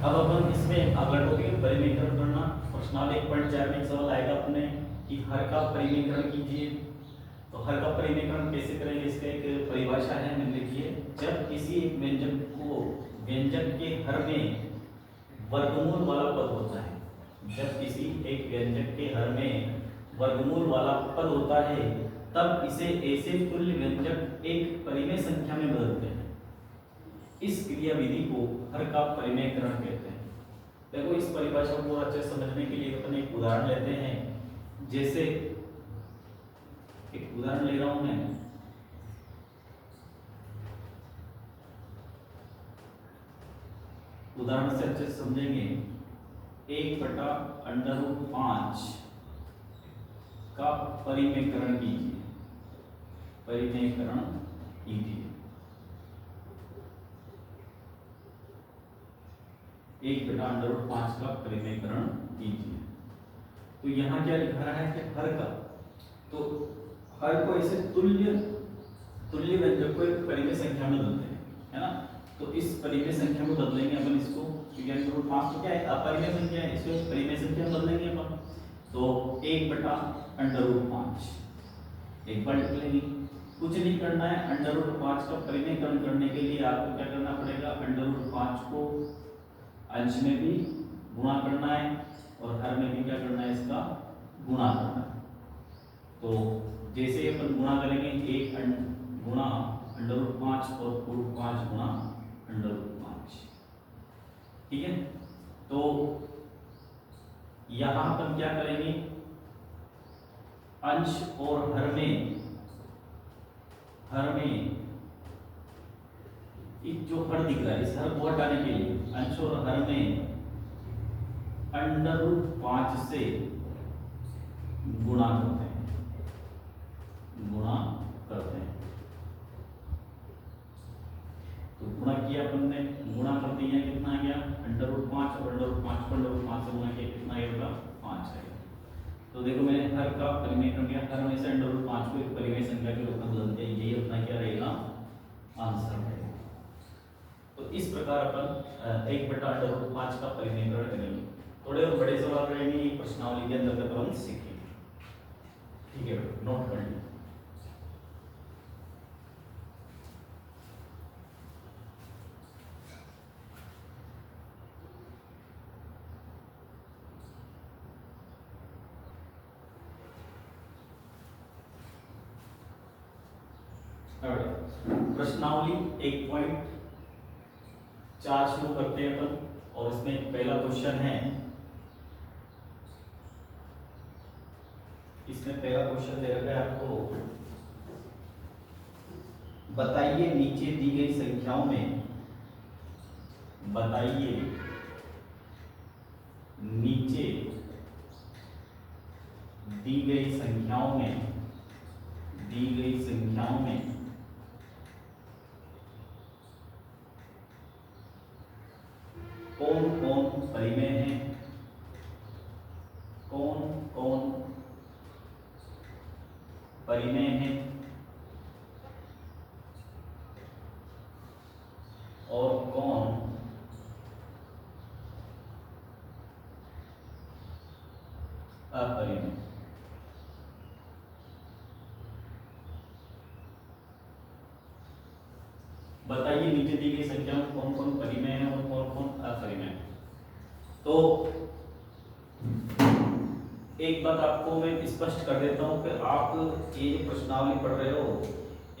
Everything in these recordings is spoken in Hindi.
अब अपन इसमें अगला टॉपिक परिमेयकरण करना। प्रश्नावली 1.4 में एक सवाल आएगा अपने कि हर का परिमेयकरण कीजिए। तो हर का परिमेयकरण कैसे करेंगे, इसका एक परिभाषा है, निम्नलिखिए। जब किसी एक व्यंजक के हर में वर्गमूल वाला पद होता है, जब किसी एक व्यंजक के हर में वर्गमूल वाला पद होता है, तब इसे ऐसे तुल्य व्यंजक एक परिमेय संख्या में बदलते हैं। इस क्रियाविधि को हर का परिमेयकरण कहते हैं। देखो, इस परिभाषा को अच्छे से समझने के लिए अपन एक उदाहरण लेते हैं। जैसे एक उदाहरण ले रहा हूं मैं, उदाहरण से अच्छे से समझेंगे। 1/√5 का परिमेयकरण कीजिए, परिमेयकरण कीजिए। 1/√5 का परिमेयकरण कीजिए। तो यहाँ क्या लिखा रहा है कि हर का, तो हर को ऐसे तुल्य व्यंजक को एक परिमेय संख्या में बदलते हैं, है ना। तो इस परिमेय संख्या में बदलेंगे अपन इसको, क्योंकि √5 तो क्या है, अपरिमेय संख्या है, इसको परिमेय संख्या में बदलेंगे अपन। तो 1/√5 एक बार लिख लेंगे। कुछ नहीं करना है, √5 का परिमेयकरण करने के लिए आपको क्या करना पड़ेगा, √5 को अंश में भी गुणा करना है और हर में भी क्या करना है, इसका गुणा करना है। तो जैसे ही अपन गुणा करेंगे, 1 गुणा √5 और √5 गुणा √5, ठीक है। तो यहां अपन क्या करेंगे, अंश और हर में जो हर दिख रहा है, इस हर को हटाने के लिए अंश और हर में √5 से गुणा करते हैं, तो गुणा किया अपन ने, गुणा कर दिया, कितना आ गया, √5 और √5 को √5 से गुणा किया, कितना आएगा, 5 आएगा। तो देखो, मैंने हर का परिमेयकरण किया, हर में से √5 को एक परिमेय संख्या के रूप में बदल दिया। यही अपना क्या रहेगा, आंसर रहेगा। तो इस प्रकार अपन 1/√5 का परिमेयकरण करेंगे। थोड़े और बड़े सवाल रहेंगे प्रश्नावली के अंतर्गत अपन सीखेंगे, ठीक है, नोट कर लीजिए। प्रश्नावली 1.4 शुरू करते हैं अपन, और इसमें पहला क्वेश्चन है। इसमें पहला क्वेश्चन दे रखा है आपको, बताइए नीचे दी गई संख्याओं में, बताइए नीचे दी गई संख्याओं में कौन कौन परिमेय है, कौन परिमेय है और कौन अपरिमेय। बताइए नीचे दी गई संख्या में कौन कौन परिमेय है और कौन कौन अपरिमेय है। तो एक बात आपको मैं स्पष्ट कर देता हूं कि आप ये जो प्रश्नावली पढ़ रहे हो,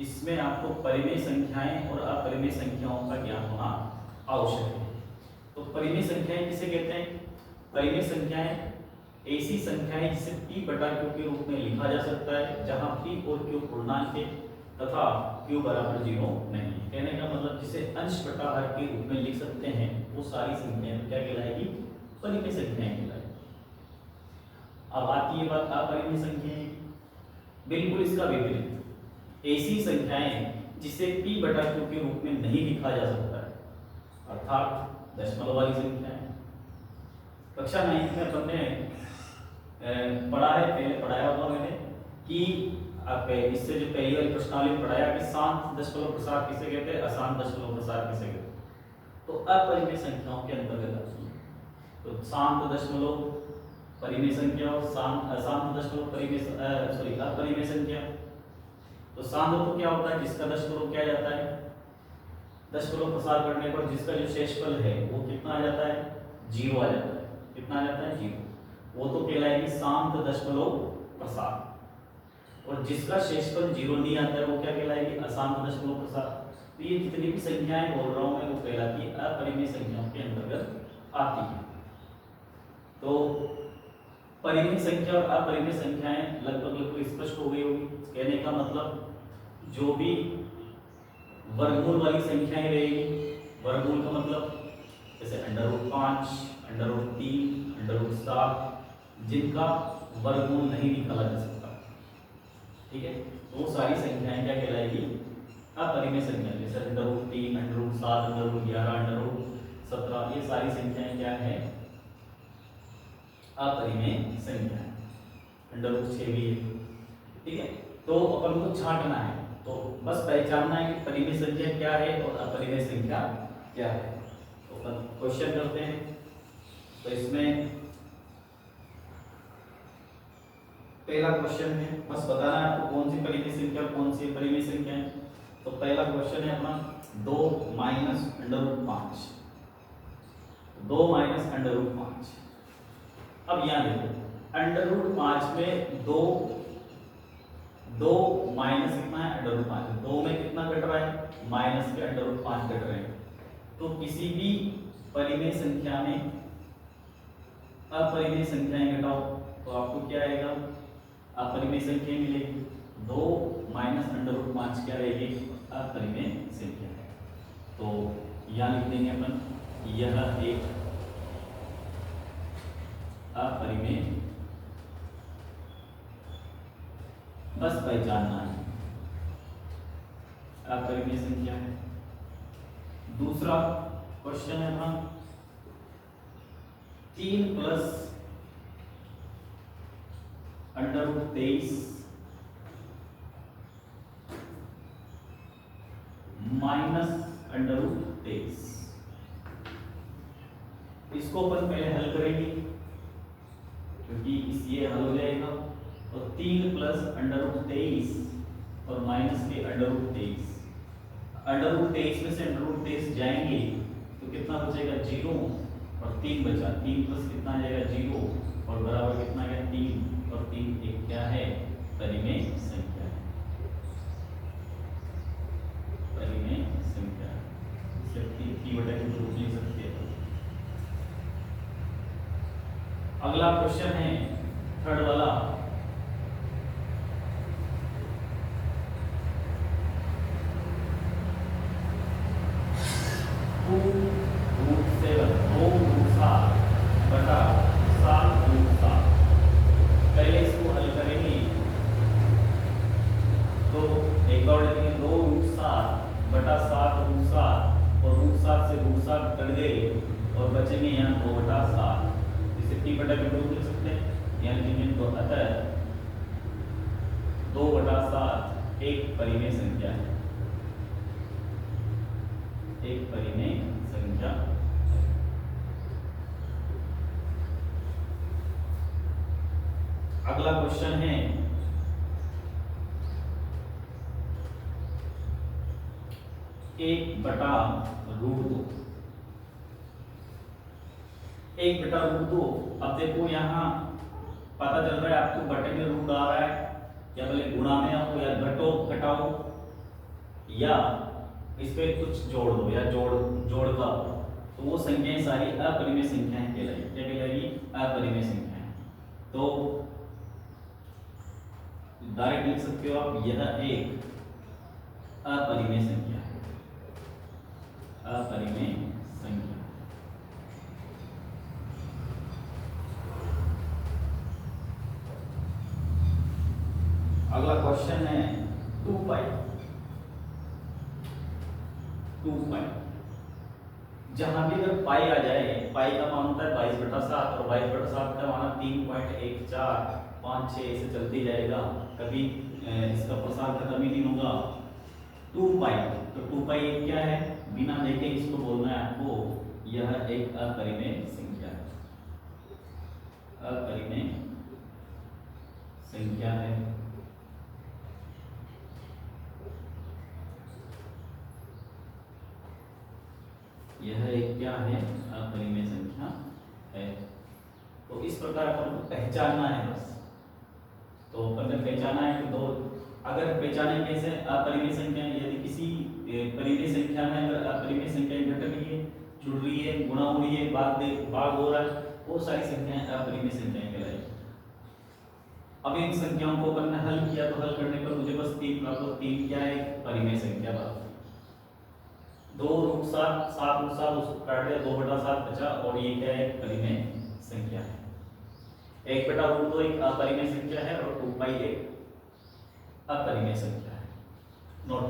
इसमें आपको परिमेय संख्याएं और अपरिमेय संख्याओं का ज्ञान होना आवश्यक है। तो परिमेय संख्याएं किसे कहते हैं, परिमेय संख्याएं ऐसी संख्याएं जिसे p/q के रूप में लिखा जा सकता है, जहां p और q पूर्णांक है तथा q बराबर 0 नहीं। कहने का मतलब जिसे अंश बटा हर के रूप में लिख सकते हैं, वो सारी संख्याएं क्या कहलाएगी, परिमेय संख्याएं कहलाएगी। अब आती है बात अपरिमेय संख्याएं, बिल्कुल इसका विपरीत, ऐसी संख्याएं जिसे p/q के रूप में नहीं लिखा जा सकता है, अर्थात दशमलव वाली संख्याएं। कक्षा 9 में अपन ने पढ़ा है, पहले पढ़ाया होगा मैंने कि इससे जो पहली वाली प्रश्नावली पढ़ाया कि शांत दशमलव प्रसार किसे कहते हैं, अशांत दशमलव प्रसार किसे कहते हैं। तो अपरिमेय संख्याओं के अंतर्गत आती है। तो शांत दशमलव परिमेय संख्या और अशांत दशमलव अपरिमेय संख्या। तो शांत तो क्या होता है, जिसका दशमलव क्या जाता है, दशमलव प्रसार करने पर जिसका जो शेषफल है वो कितना आ जाता है, 0 आ जाता है। कितना आ जाता है, 0। वो तो कहलाएगी शांत दशमलव प्रसार। और जिसका शेषफल 0 नहीं आता है वो क्या कहलाएगी, अशांत दशमलव प्रसार। तो ये जितनी भी संख्याएं बोल रहा हूं मैं वो कहलाती अपरिमेय संख्याओं के अंतर्गत आती है। तो परिमेय संख्या और अपरिमेय संख्याएं लगभग स्पष्ट हो गई होगी। कहने का मतलब जो भी वर्गमूल वाली संख्याएं रहेगी, वर्गमूल का मतलब जैसे √5, √3, √7, जिनका वर्गमूल नहीं निकाला जा सकता, ठीक है, तो वो सारी संख्याएं क्या कहलाएगी, अपरिमेय संख्या। जैसे √3, √7, √11, √17, ये सारी संख्याएं क्या है, अपरिमेय संख्या है। √6 भी है, ठीक है। तो अपन को छांटना है, तो बस पहचानना है कि परिमेय संख्या क्या है और अपरिमेय संख्या क्या है। तो अपन क्वेश्चन करते हैं। तो इसमें पहला क्वेश्चन है, बस बताना है आपको कौन सी परिमेय संख्या और कौन सी अपरिमेय संख्या है। तो पहला क्वेश्चन है अपना 2 - √5, 2 - √5। अब यहाँ देखो √5 में 2 माइनस कितना है, √5, 2 में कितना घट रहा है, माइनस के √5 घट रहे हैं। तो किसी भी परिमेय संख्या में अपरिमेय संख्याएं घटाओ तो आपको क्या आएगा, अपरिमेय संख्या मिलेगी। 2 - √5 क्या रहेगी, अपरिमेय संख्या है। तो यहाँ लिख देंगे अपन, यह एक अपरिमेय, बस पहचानना है, अपरिमेय संख्या है। दूसरा क्वेश्चन है अपना 3 + √23 - √23। इसको अपन पहले हल करेंगे क्योंकि ये हल हो जाएगा। और 3 + √23 और माइनस के √23, √23 में से √23 जाएंगे तो कितना बचेगा, 0, और 3 बचा, 3 प्लस कितना आ जाएगा, 0, और बराबर कितना आ गया, 3, और 3 एक क्या है, परिमेय संख्या है, परिमेय संख्या। इसे 3/2 लिख सकते हैं। अगला क्वेश्चन है थर्ड वाला, 2√7 बटा 7√7। पहले इसको हल करेंगे तो एक बार लिखेंगे 2√7 बटा 7√7, और √7 से √7 कट गए और बचेंगे यहाँ 2/7। इसे 3/2 लिख सकते हैं। यहाँ लिखेंगे तो अतः 2/7 एक परिमेय संख्या है, एक परिमेय संख्या। अगला क्वेश्चन है 1/√2। 1/√2। अब देखो यहाँ पता चल रहा है आपको, बटे में रूट आ रहा है, या भले गुणा में हो, या घटो घटाओ, या इस पे कुछ जोड़ दो, या जोड़ का, तो वो संख्याएं सारी अपरिमेय संख्याएं कहलाएगी। क्या कहलाएगी, अपरिमेय संख्याएं। तो डायरेक्ट लिख सकते हो आप, यह एक अपरिमेय संख्या है, अपरिमेय संख्या। अगला क्वेश्चन है 2π। जहां भी अगर पाई आ जाए, पाई का मान होता है 22/7, और 22/7 का मान 3.1456 ऐसे चलती जाएगा, कभी इसका प्रसार खत्म ही नहीं होगा। टू पाई। तो टू पाई क्या है, बिना देखे इसको बोलना है आपको, यह एक अपरिमेय संख्या है, अपरिमेय संख्या है। यह एक क्या है, अपरिमेय संख्या है। तो इस प्रकार अपन को पहचानना है बस। तो अपन ने पहचाना है कि दो, अगर पहचाने कैसे अपरिमेय संख्या, यदि किसी परिमेय संख्या में अगर अपरिमेय संख्या घट रही है, जुड़ रही है, गुणा हो रही है, भाग हो रहा है, वो सारी संख्याएं अपरिमेय संख्याएं कहलाएगी। अब इन संख्याओं को अपन ने हल किया, तो हल करने पर मुझे बस 3 प्राप्त हो। 3 क्या है, परिमेय संख्या बात। 2√7, 7√7 उसको काट दिया, 2/7 बचा, और ये क्या है, परिमेय संख्या है। 1/√2 एक अपरिमेय संख्या है, और 2 पाई एक अपरिमेय संख्या है। नोट